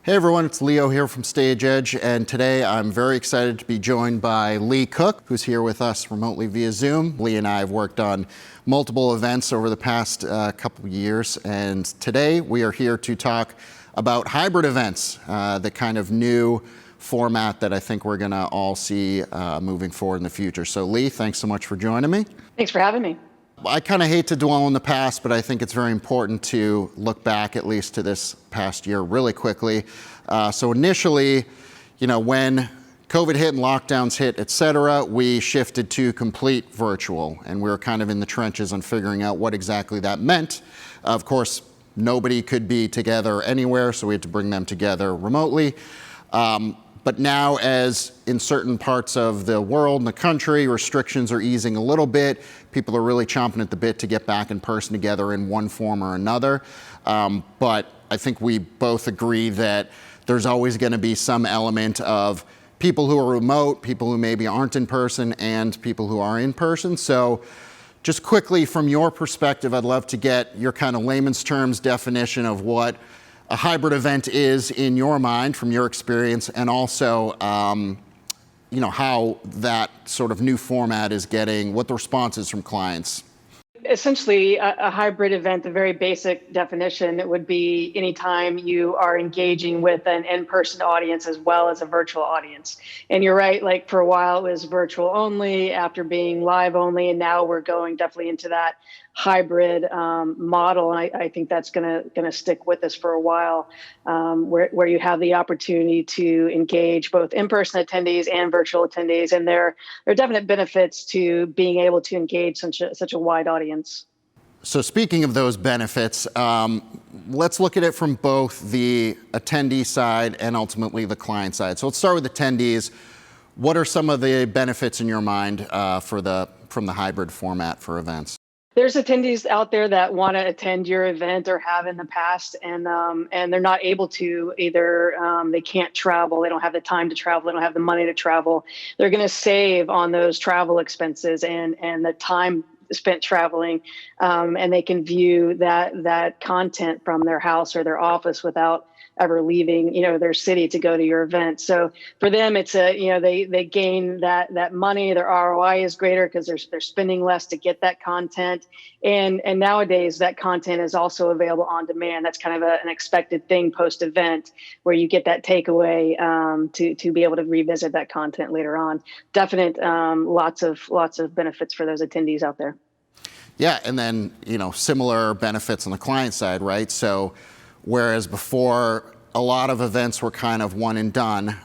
Hey everyone, it's Leo here from Stagedge, and today I'm very excited to be joined by Leigh Cook, who's here with us remotely via Zoom. Leigh and I have worked on multiple events over the past couple of years, and today we are here to talk about hybrid events, the kind of new format that I think we're going to all see moving forward in the future. So Leigh, thanks so much for joining me. Thanks for having me. I kind of hate to dwell on the past, but I think it's very important to look back at least to this past year really quickly. So initially, when COVID hit and lockdowns hit, et cetera, we shifted to complete virtual, and we were kind of in the trenches on figuring out what exactly that meant. Of course, nobody could be together anywhere, so we had to bring them together remotely. But now, as in certain parts of the world and the country, restrictions are easing a little bit. People are really chomping at the bit to get back in person together in one form or another. But I think we both agree that there's always going to be some element of people who are remote, people who maybe aren't in person, and people who are in person. So just quickly, from your perspective, I'd love to get your kind of layman's terms definition of what a hybrid event is in your mind from your experience, and also how that sort of new format is getting, what the response is from clients. Essentially, a hybrid event, the very basic definition, it would be anytime you are engaging with an in-person audience as well as a virtual audience. And you're right, like for a while it was virtual only after being live only, and now we're going definitely into that hybrid model. And I think that's gonna stick with us for a while, where you have the opportunity to engage both in-person attendees and virtual attendees. And there are definite benefits to being able to engage such a wide audience. So speaking of those benefits, let's look at it from both the attendee side and ultimately the client side. So let's start with attendees. What are some of the benefits in your mind from the hybrid format for events? There's attendees out there that want to attend your event or have in the past, and they're not able to either. They can't travel. They don't have the time to travel. They don't have the money to travel. They're going to save on those travel expenses and the time spent traveling, and they can view that content from their house or their office without ever leaving, their city to go to your event. So for them, it's they gain that money. Their ROI is greater because they're spending less to get that content. And nowadays that content is also available on demand. That's kind of an expected thing post event, where you get that takeaway to be able to revisit that content later on. Definite lots of benefits for those attendees out there. Yeah, and then similar benefits on the client side, right? So whereas before a lot of events were kind of one and done,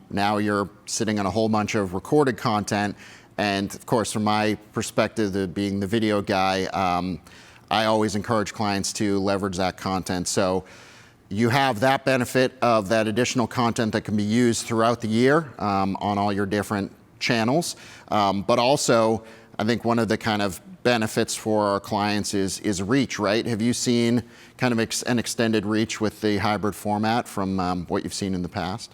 now you're sitting on a whole bunch of recorded content. And of course, from my perspective, being the video guy, I always encourage clients to leverage that content. So you have that benefit of that additional content that can be used throughout the year on all your different channels. But also, I think one of the kind of benefits for our clients is reach, right? Have you seen kind of an extended reach with the hybrid format from what you've seen in the past?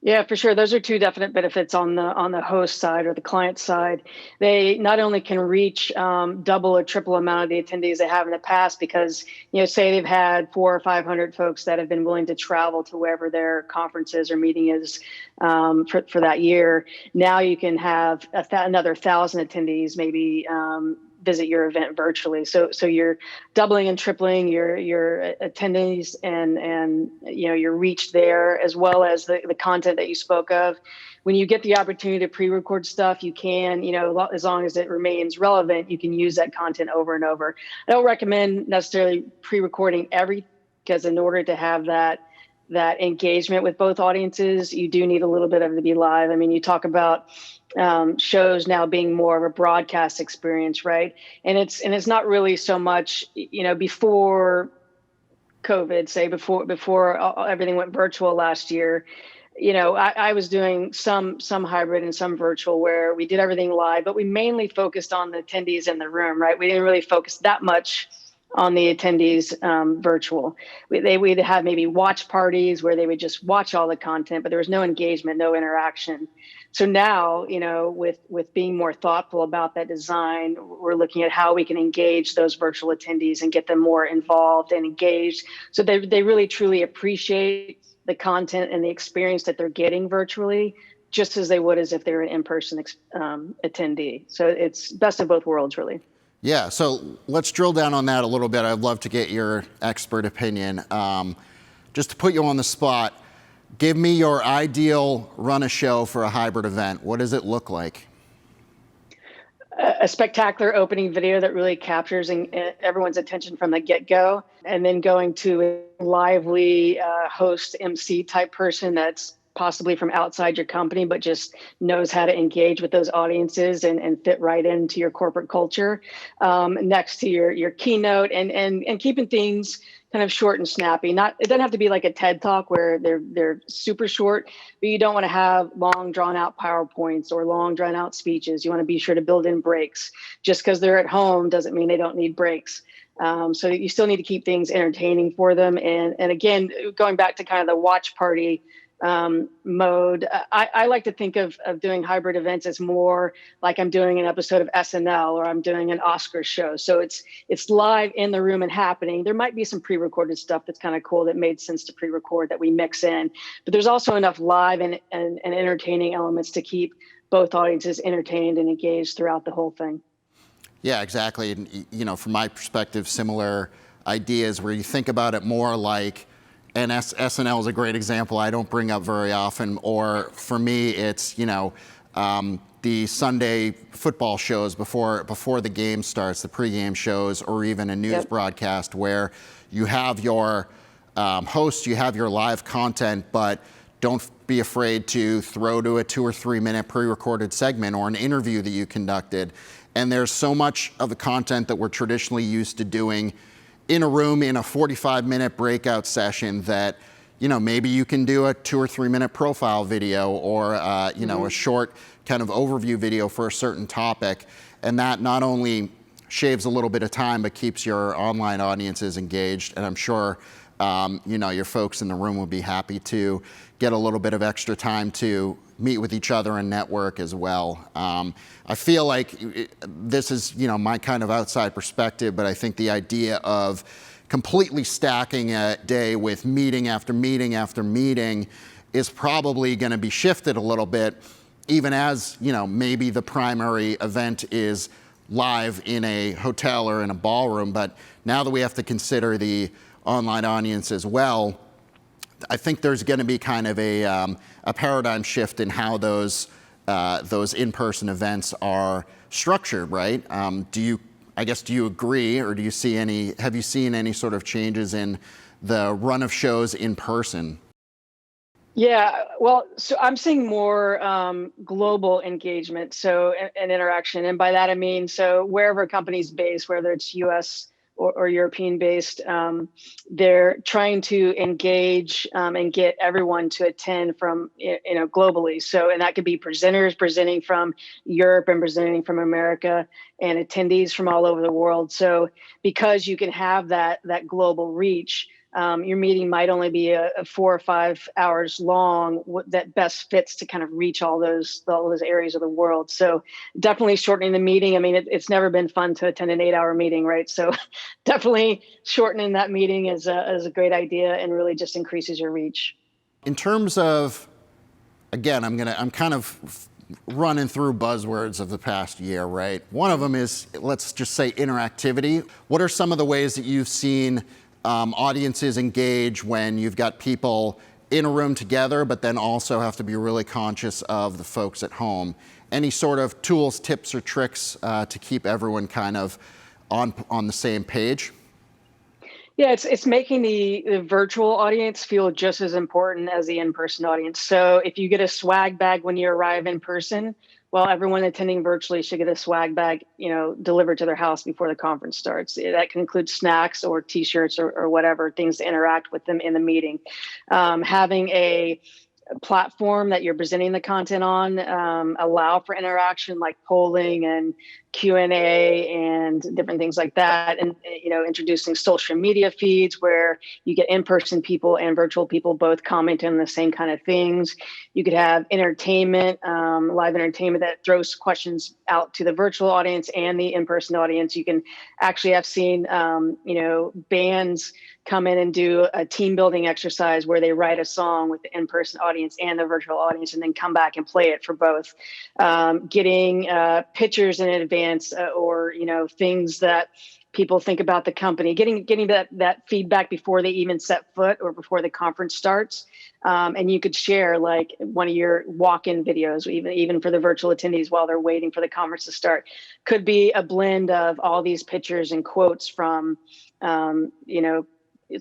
Yeah, for sure. Those are two definite benefits on the host side or the client side. They not only can reach double or triple amount of the attendees they have in the past, because say they've had 400 or 500 folks that have been willing to travel to wherever their conference is or meeting is for that year. Now you can have another 1,000 attendees maybe visit your event virtually. So you're doubling and tripling your attendees and your reach there, as well as the content that you spoke of. When you get the opportunity to pre-record stuff, you can, as long as it remains relevant, you can use that content over and over. I don't recommend necessarily pre-recording everything, because in order to have that engagement with both audiences, you do need a little bit of it to be live. I mean, you talk about shows now being more of a broadcast experience, right? And it's not really so much, before COVID, say before everything went virtual last year. I was doing some hybrid and some virtual, where we did everything live, but we mainly focused on the attendees in the room, right? We didn't really focus that much on the attendees virtual. They would have maybe watch parties where they would just watch all the content, but there was no engagement, no interaction. So now, with being more thoughtful about that design, we're looking at how we can engage those virtual attendees and get them more involved and engaged, so they really truly appreciate the content and the experience that they're getting virtually, just as they would as if they were an in-person attendee. So it's best of both worlds, really. Yeah, so let's drill down on that a little bit. I'd love to get your expert opinion. Just to put you on the spot, give me your ideal run a show for a hybrid event. What does it look like? A spectacular opening video that really captures everyone's attention from the get-go, and then going to a lively host MC type person that's possibly from outside your company, but just knows how to engage with those audiences and fit right into your corporate culture. Next to your keynote, and keeping things kind of short and snappy. It doesn't have to be like a TED Talk where they're super short, but you don't want to have long drawn out PowerPoints or long drawn out speeches. You want to be sure to build in breaks. Just because they're at home doesn't mean they don't need breaks. So you still need to keep things entertaining for them. And again, going back to kind of the watch party mode, I like to think of doing hybrid events as more like I'm doing an episode of SNL or I'm doing an Oscar show. So it's live in the room and happening. There might be some pre-recorded stuff that's kind of cool that made sense to pre-record that we mix in, but there's also enough live and entertaining elements to keep both audiences entertained and engaged throughout the whole thing. Yeah, exactly. And, from my perspective, similar ideas where you think about it more like, and SNL is a great example I don't bring up very often, or for me, it's, the Sunday football shows before the game starts, the pregame shows, or even a news broadcast where you have your host, you have your live content, but don't be afraid to throw to a 2 or 3 minute pre-recorded segment or an interview that you conducted. And there's so much of the content that we're traditionally used to doing in a room in a 45-minute breakout session that, maybe you can do a 2 or 3 minute profile video or, a short kind of overview video for a certain topic. And that not only shaves a little bit of time, but keeps your online audiences engaged. And I'm sure, your folks in the room will be happy to get a little bit of extra time to meet with each other and network as well. I feel like this is, my kind of outside perspective, but I think the idea of completely stacking a day with meeting after meeting after meeting is probably going to be shifted a little bit, even as, maybe the primary event is live in a hotel or in a ballroom. But now that we have to consider the online audience as well, I think there's going to be kind of a paradigm shift in how those in-person events are structured, right? Do you agree, or have you seen any sort of changes in the run of shows in person? Yeah, well, so I'm seeing more global engagement, and interaction, and by that I mean, so wherever a company's based, whether it's U.S. or European based, they're trying to engage and get everyone to attend from globally. So, and that could be presenters presenting from Europe and presenting from America, and attendees from all over the world. So, because you can have that global reach. Your meeting might only be a 4 or 5 hours long. That best fits to kind of reach all those areas of the world. So definitely shortening the meeting. I mean, it's never been fun to attend an 8-hour meeting, right? So definitely shortening that meeting is a great idea and really just increases your reach. In terms of, again, I'm kind of running through buzzwords of the past year, right? One of them is, let's just say, interactivity. What are some of the ways that you've seen audiences engage when you've got people in a room together, but then also have to be really conscious of the folks at home? Any sort of tools, tips, or tricks to keep everyone kind of on the same page? Yeah, it's making the virtual audience feel just as important as the in-person audience. So if you get a swag bag when you arrive in person, well, everyone attending virtually should get a swag bag, delivered to their house before the conference starts. That can include snacks or T-shirts or whatever, things to interact with them in the meeting. Having a platform that you're presenting the content on allow for interaction like polling and Q&A and different things like that, and introducing social media feeds where you get in-person people and virtual people both commenting on the same kind of things. You could have entertainment, live entertainment that throws questions out to the virtual audience and the in-person audience. You can actually have seen bands come in and do a team building exercise where they write a song with the in-person audience and the virtual audience and then come back and play it for both. Getting pictures in advance or things that people think about the company, getting that feedback before they even set foot or before the conference starts. And you could share like one of your walk-in videos, even for the virtual attendees while they're waiting for the conference to start. Could be a blend of all these pictures and quotes from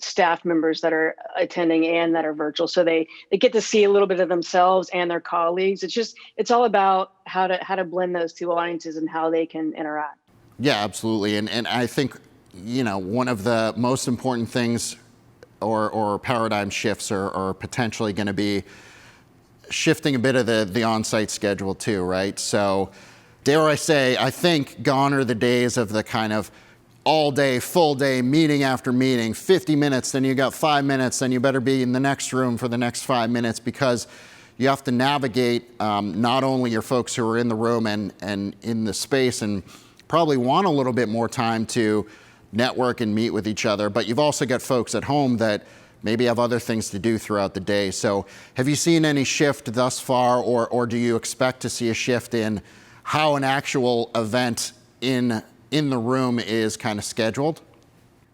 staff members that are attending and that are virtual, so they get to see a little bit of themselves and their colleagues. It's all about how to blend those two audiences and how they can interact. Yeah, absolutely. And I think one of the most important things or paradigm shifts are potentially going to be shifting a bit of the on-site schedule too, right? So dare I say, I think gone are the days of the kind of all day, full day, meeting after meeting, 50 minutes, then you got 5 minutes, then you better be in the next room for the next 5 minutes, because you have to navigate not only your folks who are in the room and in the space and probably want a little bit more time to network and meet with each other, but you've also got folks at home that maybe have other things to do throughout the day. So have you seen any shift thus far, or do you expect to see a shift in how an actual event in the room is kind of scheduled?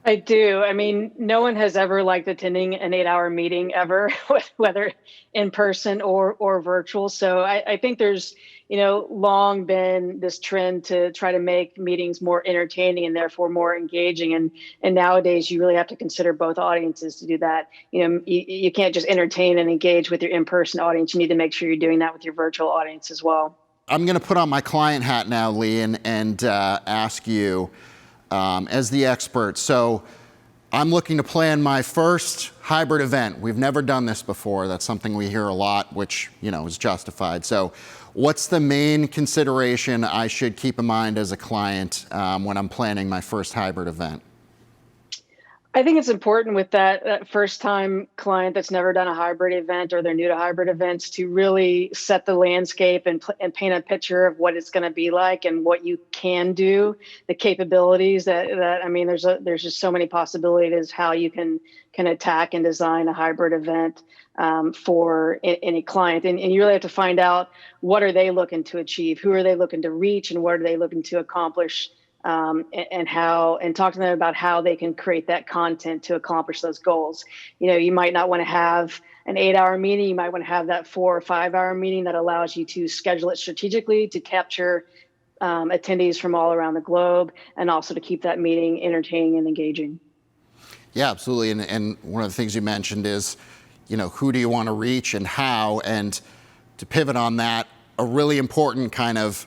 I do. I mean, no one has ever liked attending an 8-hour meeting ever, whether in person or virtual. So I think there's, long been this trend to try to make meetings more entertaining and therefore more engaging. And nowadays you really have to consider both audiences to do that. You can't just entertain and engage with your in-person audience. You need to make sure you're doing that with your virtual audience as well. I'm going to put on my client hat now, Leigh, and ask you as the expert. So I'm looking to plan my first hybrid event. We've never done this before. That's something we hear a lot, which is justified. So what's the main consideration I should keep in mind as a client when I'm planning my first hybrid event? I think it's important with that first time client that's never done a hybrid event or they're new to hybrid events to really set the landscape and paint a picture of what it's going to be like and what you can do, the capabilities that I mean, there's just so many possibilities how you can attack and design a hybrid event for any client. And you really have to find out what are they looking to achieve, who are they looking to reach, and what are they looking to accomplish. And talk to them about how they can create that content to accomplish those goals. You might not want to have an 8-hour meeting. You might want to have that 4 or 5 hour meeting that allows you to schedule it strategically to capture attendees from all around the globe, and also to keep that meeting entertaining and engaging. Yeah, absolutely. And one of the things you mentioned is, who do you want to reach and how? And to pivot on that, a really important kind of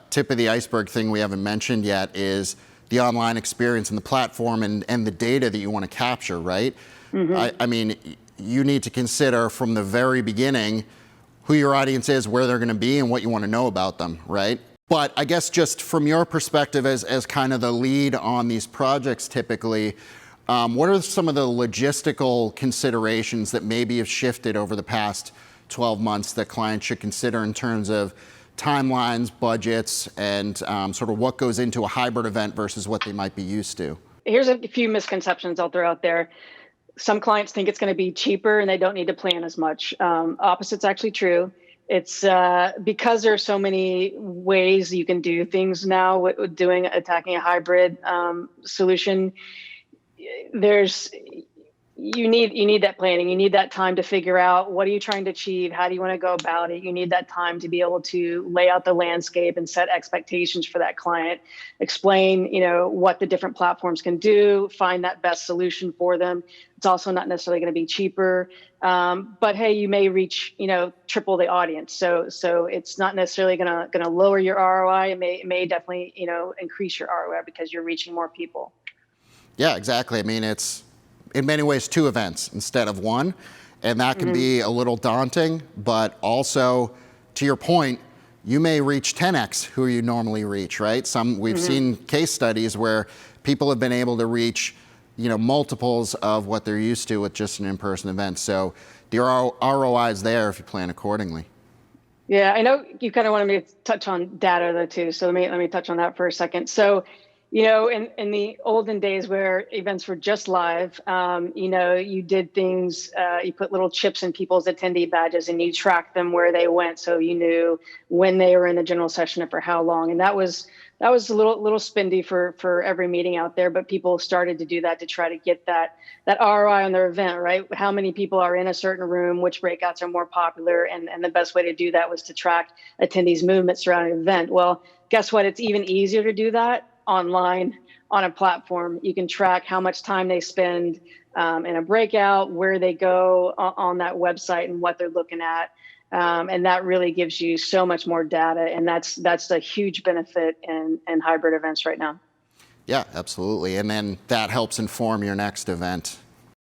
tip of the iceberg thing we haven't mentioned yet is the online experience and the platform and the data that you want to capture, right? Mm-hmm. I mean, you need to consider from the very beginning who your audience is, where they're going to be, and what you want to know about them, right? But I guess just from your perspective as kind of the lead on these projects typically, what are some of the logistical considerations that maybe have shifted over the past 12 months that clients should consider in terms of timelines, budgets, and sort of what goes into a hybrid event versus what they might be used to? Here's a few misconceptions I'll throw out there. Some clients think it's going to be cheaper and they don't need to plan as much. Opposite's actually true. It's because there are so many ways you can do things now with attacking a hybrid solution. You need that planning. You need that time to figure out what are you trying to achieve? How do you want to go about it? You need that time to be able to lay out the landscape and set expectations for that client, explain, what the different platforms can do, find that best solution for them. It's also not necessarily going to be cheaper, but hey, you may reach, triple the audience. So it's not necessarily going to lower your ROI. It may definitely, increase your ROI because you're reaching more people. Yeah, exactly. I mean, it's in many ways 2 events instead of 1. And that can be a little daunting, but also, to your point, you may reach 10x who you normally reach, right? We've seen case studies where people have been able to reach, multiples of what they're used to with just an in-person event. So the ROI is there if you plan accordingly. Yeah, I know you kind of wanted me to touch on data though too. So let me touch on that for a second. So, in the olden days where events were just live, you did things, you put little chips in people's attendee badges and you tracked them where they went. So you knew when they were in the general session and for how long. And that was a little spendy for every meeting out there, but people started to do that to try to get that ROI on their event, right? How many people are in a certain room, which breakouts are more popular. And the best way to do that was to track attendees' movements around an event. Well, guess what? It's even easier to do that online on a platform. You can track how much time they spend in a breakout, where they go on that website and what they're looking at. And that really gives you so much more data. And that's a huge benefit in hybrid events right now. Yeah, absolutely. And then that helps inform your next event.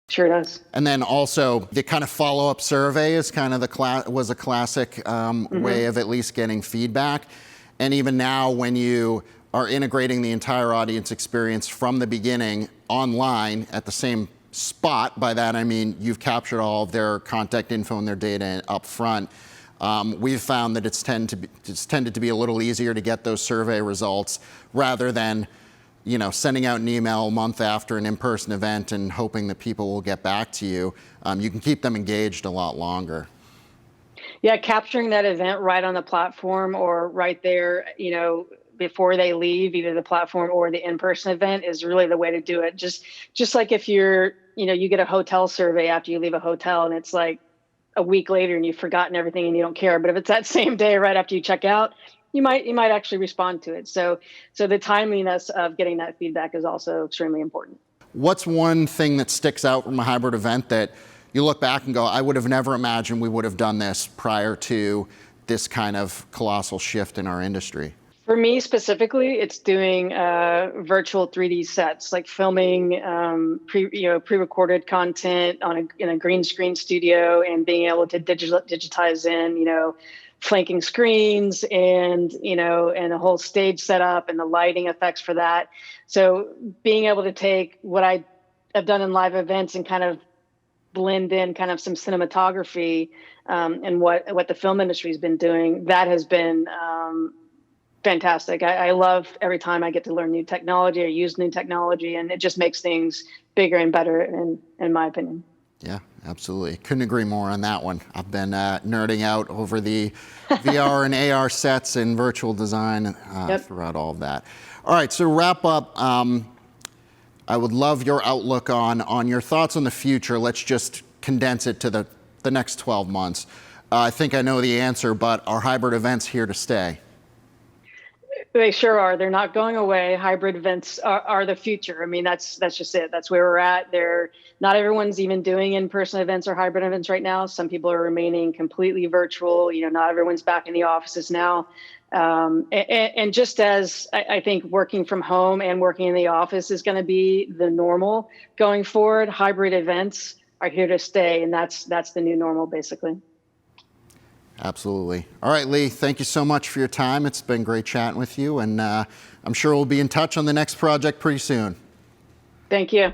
Sure does. And then also the kind of follow-up survey is kind of was a classic way of at least getting feedback. And even now when you are integrating the entire audience experience from the beginning online at the same spot, by that I mean you've captured all of their contact info and their data up front. We've found that it's tended to be a little easier to get those survey results rather than sending out an email a month after an in-person event and hoping that people will get back to you. You can keep them engaged a lot longer. Yeah, capturing that event right on the platform or right there, before they leave either the platform or the in-person event is really the way to do it. Just like if you get a hotel survey after you leave a hotel and it's like a week later and you've forgotten everything and you don't care. But if it's that same day right after you check out, you might actually respond to it. So the timeliness of getting that feedback is also extremely important. What's one thing that sticks out from a hybrid event that you look back and go, I would have never imagined we would have done this prior to this kind of colossal shift in our industry? For me specifically, it's doing virtual 3D sets, like filming pre-recorded content in a green screen studio and being able to digitize in, flanking screens and a whole stage setup and the lighting effects for that. So being able to take what I have done in live events and kind of blend in kind of some cinematography and what the film industry has been doing, that has been fantastic. I love every time I get to learn new technology or use new technology, and it just makes things bigger and better in my opinion. Yeah, absolutely. Couldn't agree more on that one. I've been nerding out over the VR and AR sets and virtual design throughout all of that. All right, so to wrap up, I would love your outlook on your thoughts on the future. Let's just condense it to the next 12 months. I think I know the answer, but are hybrid events here to stay? They sure are. They're not going away. Hybrid events are the future. I mean, that's just it. That's where we're at. Not everyone's even doing in-person events or hybrid events right now. Some people are remaining completely virtual. Not everyone's back in the offices now. And just as I think working from home and working in the office is going to be the normal going forward, hybrid events are here to stay, and that's the new normal, basically. Absolutely. All right, Leigh, thank you so much for your time. It's been great chatting with you, and I'm sure we'll be in touch on the next project pretty soon. Thank you.